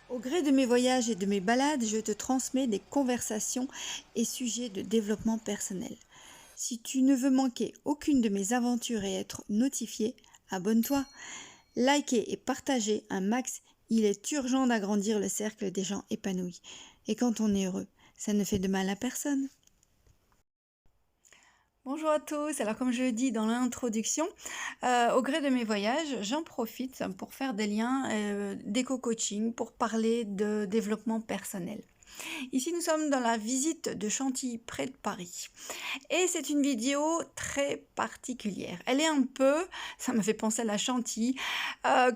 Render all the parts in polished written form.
Au gré de mes voyages et de mes balades, je te transmets des conversations et sujets de développement personnel. Si tu ne veux manquer aucune de mes aventures et être notifié, abonne-toi. Likez et partagez un max, il est urgent d'agrandir le cercle des gens épanouis. Et quand on est heureux, ça ne fait de mal à personne. Bonjour à tous, alors comme je le dis dans l'introduction, au gré de mes voyages, j'en profite pour faire des liens d'éco-coaching, pour parler de développement personnel. Ici nous sommes dans la visite de Chantilly près de Paris et c'est une vidéo très particulière. Elle est un peu, ça me fait penser à la chantilly,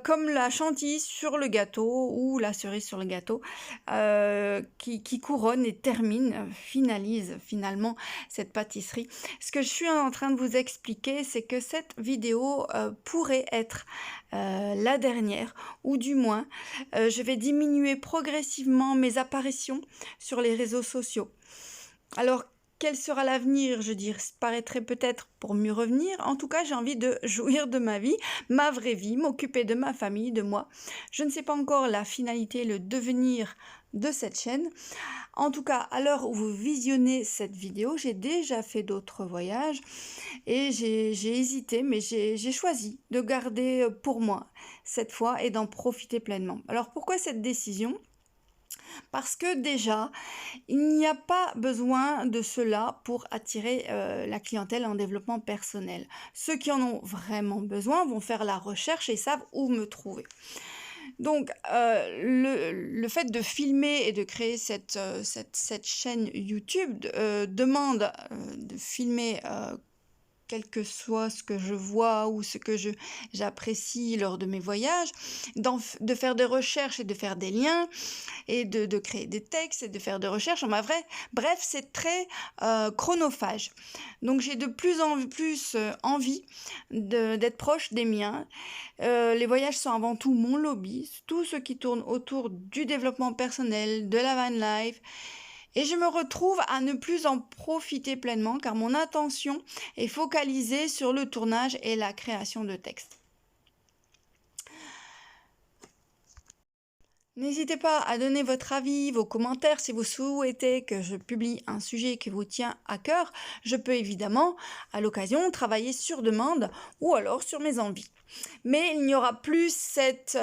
comme la chantilly sur le gâteau ou la cerise sur le gâteau qui couronne et finalise finalement cette pâtisserie. Ce que je suis en train de vous expliquer, c'est que cette vidéo pourrait être la dernière, ou du moins je vais diminuer progressivement mes apparitions sur les réseaux sociaux. Alors, quel sera l'avenir? Je disparaîtrai peut-être pour mieux revenir. En tout cas, j'ai envie de jouir de ma vie, ma vraie vie, m'occuper de ma famille, de moi. Je ne sais pas encore la finalité, le devenir de cette chaîne. En tout cas, à l'heure où vous visionnez cette vidéo, j'ai déjà fait d'autres voyages et j'ai hésité, mais j'ai choisi de garder pour moi cette fois et d'en profiter pleinement. Alors pourquoi cette décision? Parce que déjà, il n'y a pas besoin de cela pour attirer la clientèle en développement personnel. Ceux qui en ont vraiment besoin vont faire la recherche et savent où me trouver. Donc, le fait de filmer et de créer cette chaîne YouTube demande de filmer quel que soit ce que je vois ou ce que j'apprécie lors de mes voyages, de faire des recherches et de faire des liens, et de créer des textes et de faire des recherches. Bref, c'est très chronophage. Donc j'ai de plus en plus envie d'être proche des miens. Les voyages sont avant tout mon lobby, tout ce qui tourne autour du développement personnel, de la van life. Et je me retrouve à ne plus en profiter pleinement car mon attention est focalisée sur le tournage et la création de textes. N'hésitez pas à donner votre avis, vos commentaires si vous souhaitez que je publie un sujet qui vous tient à cœur. Je peux évidemment, à l'occasion, travailler sur demande ou alors sur mes envies. Mais il n'y aura plus cette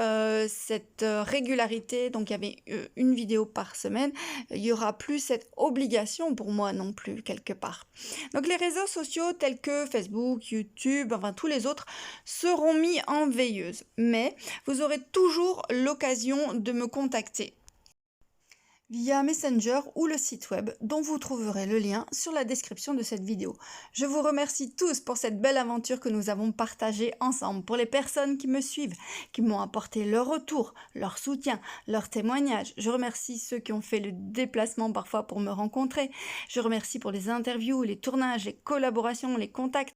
régularité, donc il y avait une vidéo par semaine, il n'y aura plus cette obligation pour moi non plus quelque part. Donc les réseaux sociaux tels que Facebook, YouTube, enfin tous les autres seront mis en veilleuse, mais vous aurez toujours l'occasion de me contacter via Messenger ou le site web dont vous trouverez le lien sur la description de cette vidéo. Je vous remercie tous pour cette belle aventure que nous avons partagée ensemble, pour les personnes qui me suivent, qui m'ont apporté leur retour, leur soutien, leur témoignage. Je remercie ceux qui ont fait le déplacement parfois pour me rencontrer. Je remercie pour les interviews, les tournages, les collaborations, les contacts.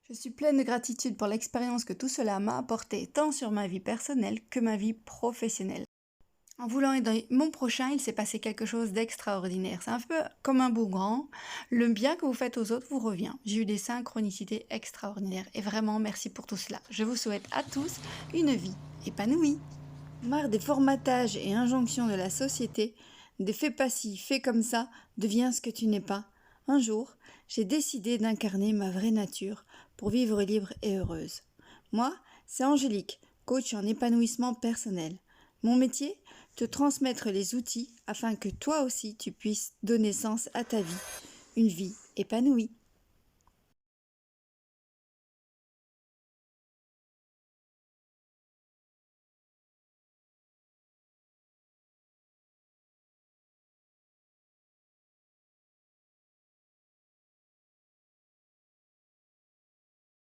Je suis pleine de gratitude pour l'expérience que tout cela m'a apporté, tant sur ma vie personnelle que ma vie professionnelle. En voulant aider mon prochain, il s'est passé quelque chose d'extraordinaire. C'est un peu comme un boomerang. Le bien que vous faites aux autres vous revient. J'ai eu des synchronicités extraordinaires et vraiment merci pour tout cela. Je vous souhaite à tous une vie épanouie. Marre des formatages et injonctions de la société, des fais pas ci, fais comme ça, deviens ce que tu n'es pas. Un jour, j'ai décidé d'incarner ma vraie nature pour vivre libre et heureuse. Moi, c'est Angélique, coach en épanouissement personnel. Mon métier, te transmettre les outils afin que toi aussi tu puisses donner sens à ta vie, une vie épanouie.